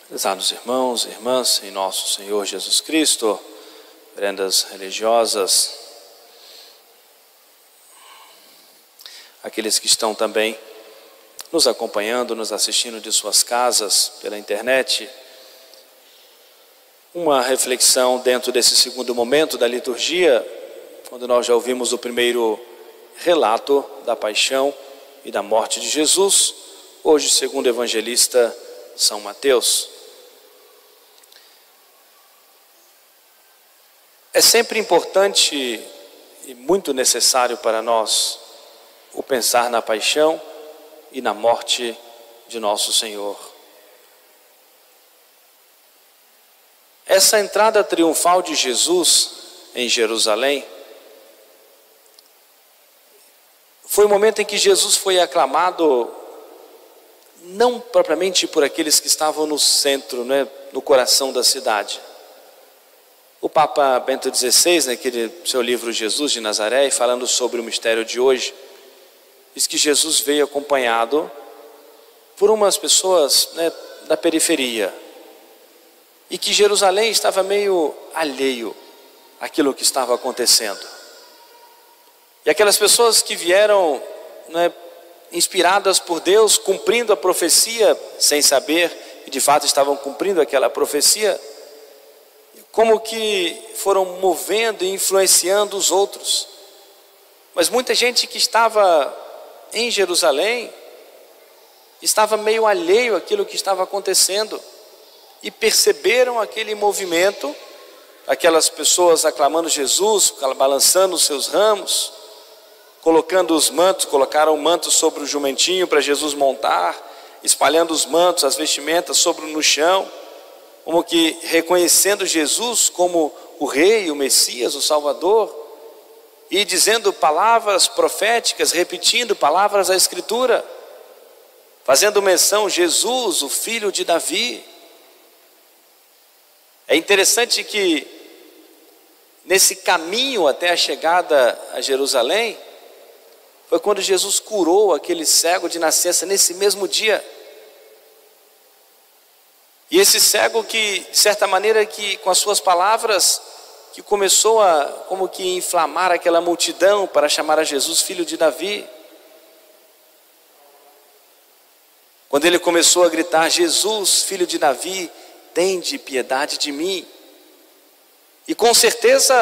Prezados irmãos e irmãs, em nosso Senhor Jesus Cristo, prendas religiosas, aqueles que estão também nos acompanhando, nos assistindo de suas casas, pela internet, uma reflexão dentro desse segundo momento da liturgia, quando nós já ouvimos o primeiro relato da paixão e da morte de Jesus, hoje segundo o evangelista São Mateus. É sempre importante e muito necessário para nós o pensar na paixão e na morte de nosso Senhor. Essa entrada triunfal de Jesus em Jerusalém foi o momento em que Jesus foi aclamado, não propriamente por aqueles que estavam no centro, no coração da cidade. O Papa Bento XVI, naquele seu livro Jesus de Nazaré, falando sobre o mistério de hoje, diz que Jesus veio acompanhado por umas pessoas da periferia e que Jerusalém estava meio alheio àquilo que estava acontecendo. E aquelas pessoas que vieram inspiradas por Deus, cumprindo a profecia, sem saber, e de fato estavam cumprindo aquela profecia, como que foram movendo e influenciando os outros. Mas muita gente que estava em Jerusalém estava meio alheio àquilo que estava acontecendo e perceberam aquele movimento, aquelas pessoas aclamando Jesus, balançando os seus ramos, colocando os mantos, colocaram mantos sobre o jumentinho para Jesus montar, espalhando os mantos, as vestimentas no chão, como que reconhecendo Jesus como o Rei, o Messias, o Salvador, e dizendo palavras proféticas, repetindo palavras da Escritura, fazendo menção Jesus, o filho de Davi. É interessante que nesse caminho até a chegada a Jerusalém, foi quando Jesus curou aquele cego de nascença nesse mesmo dia. E esse cego que, de certa maneira, que com as suas palavras, que começou a como que inflamar aquela multidão para chamar a Jesus filho de Davi. Quando ele começou a gritar, Jesus, filho de Davi, tende piedade de mim. E com certeza,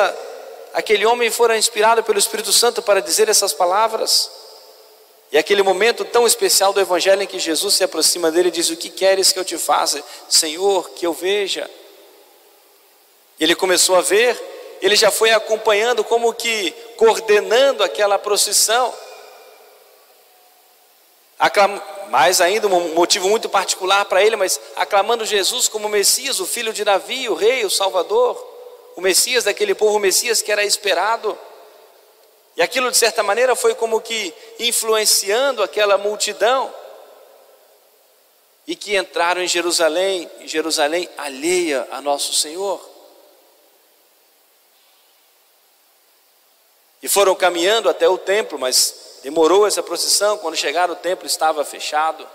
aquele homem fora inspirado pelo Espírito Santo para dizer essas palavras. E aquele momento tão especial do Evangelho em que Jesus se aproxima dele e diz, o que queres que eu te faça? Senhor, que eu veja. Ele começou a ver, ele já foi acompanhando, como que coordenando aquela procissão. Mais ainda, um motivo muito particular para ele, mas aclamando Jesus como Messias, o filho de Davi, o Rei, o Salvador, o Messias daquele povo, o Messias que era esperado. E aquilo de certa maneira foi como que influenciando aquela multidão, e que entraram em Jerusalém alheia a nosso Senhor. E foram caminhando até o templo, mas demorou essa procissão, quando chegaram o templo estava fechado.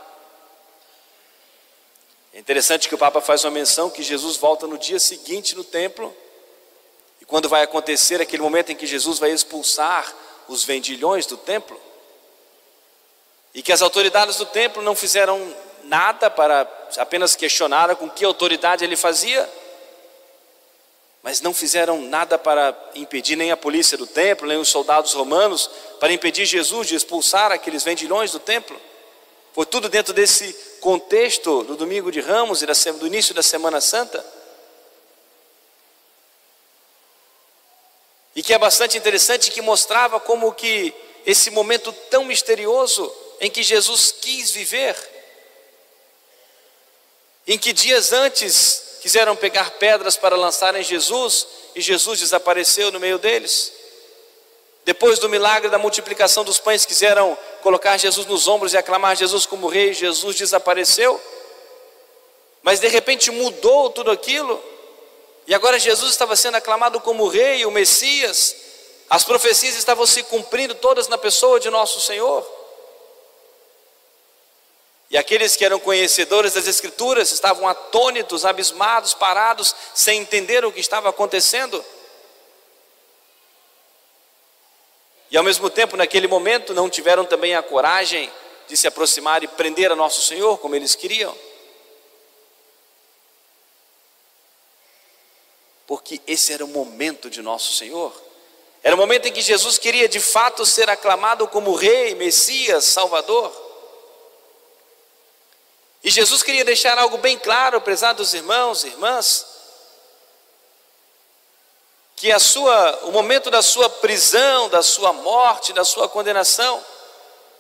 É interessante que o Papa faz uma menção que Jesus volta no dia seguinte no templo, e quando vai acontecer aquele momento em que Jesus vai expulsar os vendilhões do templo, e que as autoridades do templo não fizeram nada, apenas questionaram com que autoridade ele fazia, mas não fizeram nada para impedir, nem a polícia do templo, nem os soldados romanos, para impedir Jesus de expulsar aqueles vendilhões do templo. Foi tudo dentro desse contexto do Domingo de Ramos e do início da Semana Santa. E que é bastante interessante, que mostrava como que esse momento tão misterioso em que Jesus quis viver, em que dias antes quiseram pegar pedras para lançar em Jesus, e Jesus desapareceu no meio deles. Depois do milagre da multiplicação dos pães, quiseram colocar Jesus nos ombros e aclamar Jesus como Rei, Jesus desapareceu. Mas de repente mudou tudo aquilo, e agora Jesus estava sendo aclamado como o Rei, o Messias. As profecias estavam se cumprindo todas na pessoa de nosso Senhor. E aqueles que eram conhecedores das Escrituras estavam atônitos, abismados, parados, sem entender o que estava acontecendo. E ao mesmo tempo, naquele momento, não tiveram também a coragem de se aproximar e prender a nosso Senhor como eles queriam. Porque esse era o momento de nosso Senhor. Era o momento em que Jesus queria de fato ser aclamado como Rei, Messias, Salvador. E Jesus queria deixar algo bem claro, prezados irmãos e irmãs, que o momento da sua prisão, da sua morte, da sua condenação,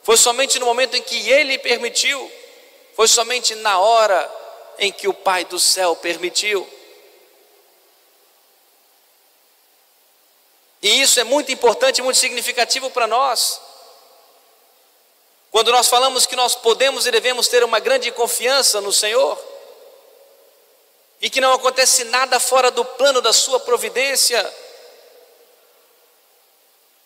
foi somente no momento em que Ele permitiu, foi somente na hora em que o Pai do céu permitiu. E isso é muito importante, muito significativo para nós. Quando nós falamos que nós podemos e devemos ter uma grande confiança no Senhor, e que não acontece nada fora do plano da sua providência,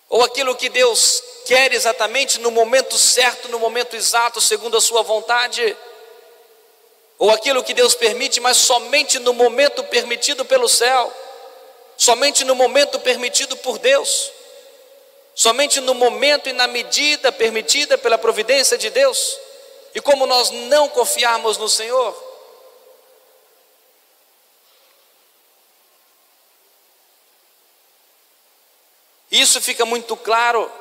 ou aquilo que Deus quer exatamente no momento certo, no momento exato, segundo a sua vontade, ou aquilo que Deus permite, mas somente no momento permitido pelo céu, somente no momento permitido por Deus, somente no momento e na medida permitida pela providência de Deus. E como nós não confiarmos no Senhor, isso fica muito claro.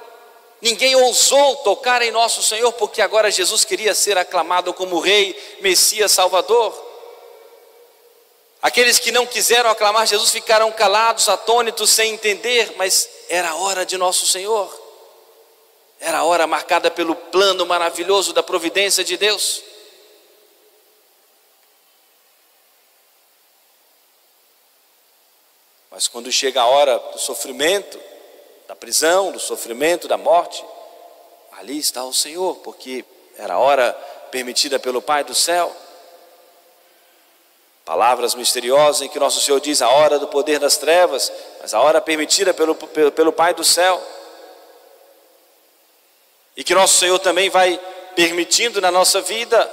Ninguém ousou tocar em nosso Senhor, porque agora Jesus queria ser aclamado como Rei, Messias, Salvador. Aqueles que não quiseram aclamar Jesus ficaram calados, atônitos, sem entender, mas era a hora de nosso Senhor. Era a hora marcada pelo plano maravilhoso da providência de Deus. Mas quando chega a hora do sofrimento, da prisão, do sofrimento, da morte, ali está o Senhor, porque era a hora permitida pelo Pai do céu. Palavras misteriosas em que nosso Senhor diz a hora do poder das trevas, mas a hora permitida pelo Pai do céu. E que nosso Senhor também vai permitindo na nossa vida,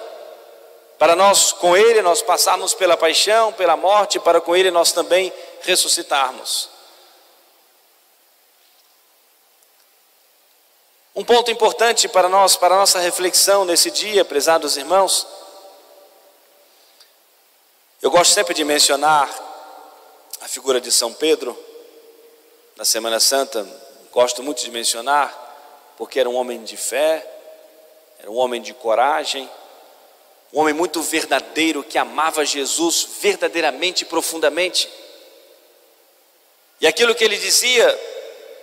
para nós com Ele nós passarmos pela paixão, pela morte, para com Ele nós também ressuscitarmos. Um ponto importante para nós, para a nossa reflexão nesse dia, prezados irmãos, eu gosto sempre de mencionar a figura de São Pedro, na Semana Santa, gosto muito de mencionar, porque era um homem de fé, era um homem de coragem, um homem muito verdadeiro, que amava Jesus verdadeiramente e profundamente. E aquilo que ele dizia,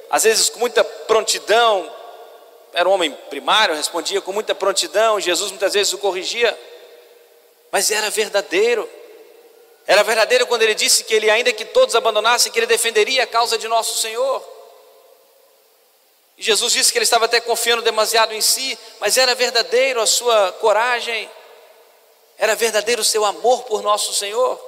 às vezes com muita prontidão, era um homem primário, respondia com muita prontidão, Jesus muitas vezes o corrigia, mas era verdadeiro. Era verdadeiro quando ele disse que ele, ainda que todos abandonassem, que ele defenderia a causa de nosso Senhor. E Jesus disse que ele estava até confiando demasiado em si, mas era verdadeiro a sua coragem, era verdadeiro o seu amor por nosso Senhor.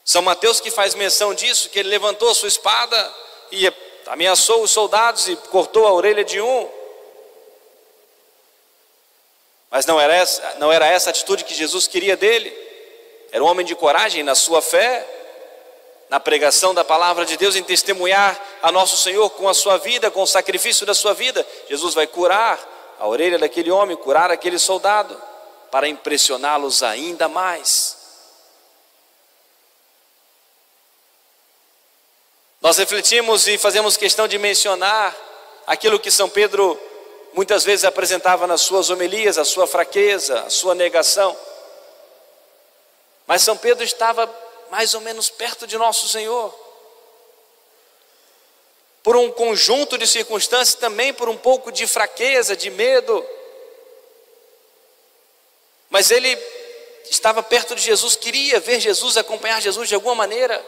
São Mateus que faz menção disso, que ele levantou a sua espada e ameaçou os soldados e cortou a orelha de um. Mas não era essa a atitude que Jesus queria dele. Era um homem de coragem na sua fé, na pregação da palavra de Deus, em testemunhar a nosso Senhor com a sua vida, com o sacrifício da sua vida. Jesus vai curar a orelha daquele homem, curar aquele soldado, para impressioná-los ainda mais. Nós refletimos e fazemos questão de mencionar aquilo que São Pedro muitas vezes apresentava nas suas homilias, a sua fraqueza, a sua negação. Mas São Pedro estava mais ou menos perto de nosso Senhor, por um conjunto de circunstâncias, também por um pouco de fraqueza, de medo. Mas ele estava perto de Jesus, queria ver Jesus, acompanhar Jesus de alguma maneira.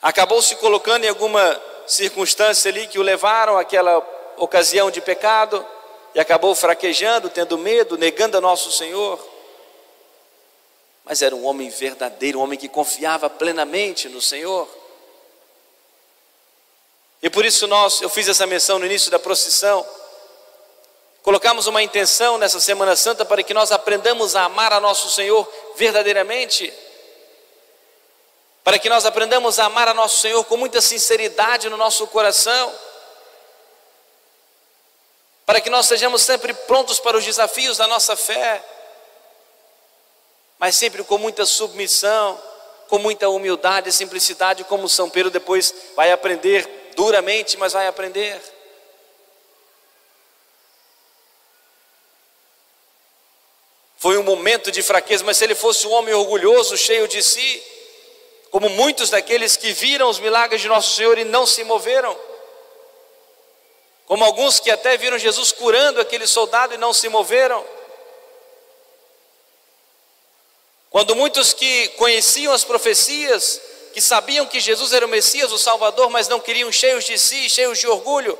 Acabou se colocando em alguma circunstância ali que o levaram àquela ocasião de pecado, e acabou fraquejando, tendo medo, negando a nosso Senhor. Mas era um homem verdadeiro, um homem que confiava plenamente no Senhor. E por isso eu fiz essa menção no início da procissão. Colocamos uma intenção nessa Semana Santa para que nós aprendamos a amar a nosso Senhor verdadeiramente, para que nós aprendamos a amar a nosso Senhor com muita sinceridade no nosso coração, para que nós sejamos sempre prontos para os desafios da nossa fé, mas sempre com muita submissão, com muita humildade e simplicidade, como São Pedro depois vai aprender duramente, mas vai aprender. Foi um momento de fraqueza, mas se ele fosse um homem orgulhoso, cheio de si, como muitos daqueles que viram os milagres de nosso Senhor e não se moveram, como alguns que até viram Jesus curando aquele soldado e não se moveram, quando muitos que conheciam as profecias, que sabiam que Jesus era o Messias, o Salvador, mas não queriam, cheios de si, cheios de orgulho,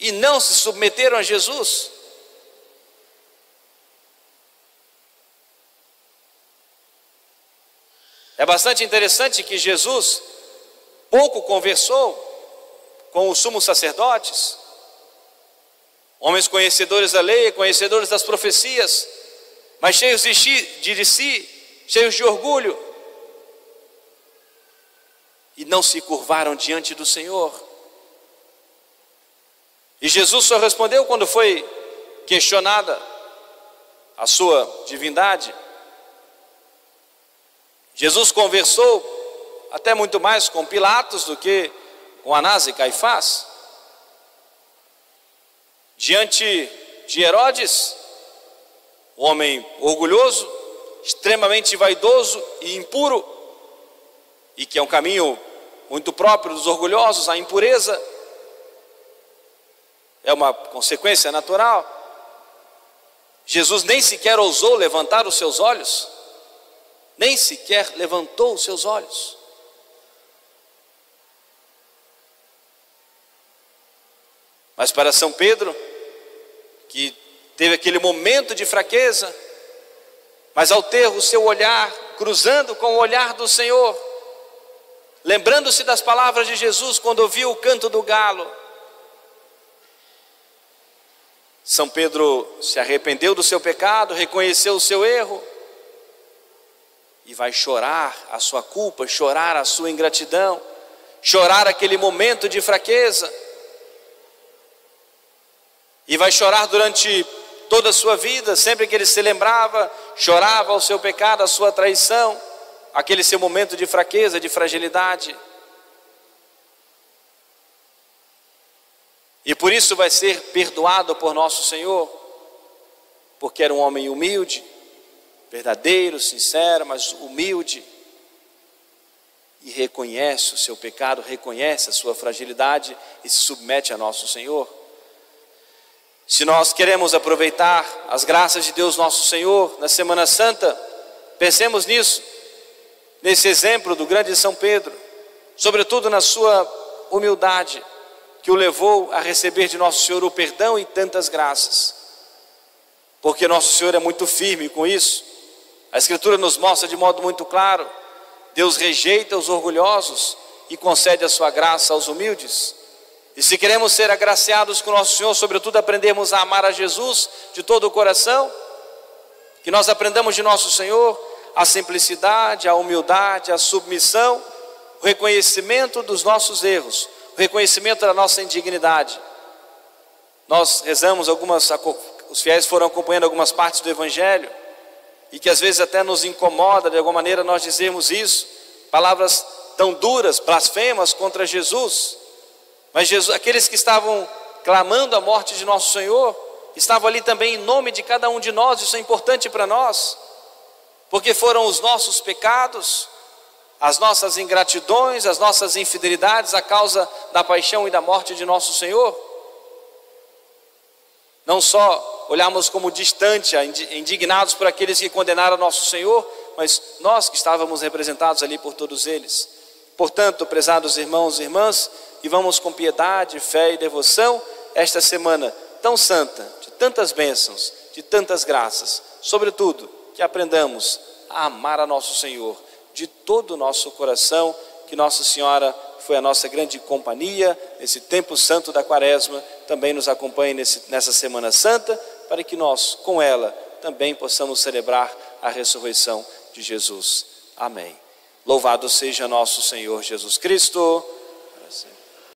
e não se submeteram a Jesus. É bastante interessante que Jesus pouco conversou com os sumos sacerdotes, homens conhecedores da lei, conhecedores das profecias, mas cheios de si, cheios de orgulho, e não se curvaram diante do Senhor. E Jesus só respondeu quando foi questionada a sua divindade. Jesus conversou até muito mais com Pilatos do que com Anás e Caifás. Diante de Herodes, um homem orgulhoso, extremamente vaidoso e impuro, e que é um caminho muito próprio dos orgulhosos, a impureza é uma consequência natural. Jesus nem sequer ousou levantar os seus olhos, nem sequer levantou os seus olhos. Mas para São Pedro, que teve aquele momento de fraqueza, mas ao ter o seu olhar cruzando com o olhar do Senhor, lembrando-se das palavras de Jesus quando ouviu o canto do galo, São Pedro se arrependeu do seu pecado, reconheceu o seu erro e vai chorar a sua culpa, chorar a sua ingratidão, chorar aquele momento de fraqueza, e vai chorar durante toda a sua vida. Sempre que ele se lembrava, chorava o seu pecado, a sua traição, aquele seu momento de fraqueza, de fragilidade. E por isso vai ser perdoado por nosso Senhor, porque era um homem humilde, verdadeiro, sincero, mas humilde, e reconhece o seu pecado, reconhece a sua fragilidade e se submete a nosso Senhor. Se nós queremos aproveitar as graças de Deus nosso Senhor na Semana Santa, pensemos nisso, nesse exemplo do grande São Pedro, sobretudo na sua humildade, que o levou a receber de nosso Senhor o perdão e tantas graças, porque nosso Senhor é muito firme com isso. A Escritura nos mostra de modo muito claro: Deus rejeita os orgulhosos e concede a sua graça aos humildes. E se queremos ser agraciados com nosso Senhor, sobretudo aprendermos a amar a Jesus de todo o coração, que nós aprendamos de nosso Senhor a simplicidade, a humildade, a submissão, o reconhecimento dos nossos erros, o reconhecimento da nossa indignidade. Nós rezamos os fiéis foram acompanhando algumas partes do Evangelho, e que às vezes até nos incomoda de alguma maneira nós dizermos isso, palavras tão duras, blasfemas contra Jesus. Mas Jesus, aqueles que estavam clamando a morte de nosso Senhor, estavam ali também em nome de cada um de nós. Isso é importante para nós, porque foram os nossos pecados, as nossas ingratidões, as nossas infidelidades, a causa da paixão e da morte de nosso Senhor. Não só olharmos como distante, indignados por aqueles que condenaram nosso Senhor, mas nós que estávamos representados ali por todos eles. Portanto, prezados irmãos e irmãs, e vamos com piedade, fé e devoção esta semana tão santa, de tantas bênçãos, de tantas graças, sobretudo que aprendamos a amar a nosso Senhor de todo o nosso coração, que Nossa Senhora foi a nossa grande companhia nesse tempo santo da Quaresma, também nos acompanhe nessa Semana Santa, para que nós, com ela, também possamos celebrar a ressurreição de Jesus. Amém. Louvado seja nosso Senhor Jesus Cristo.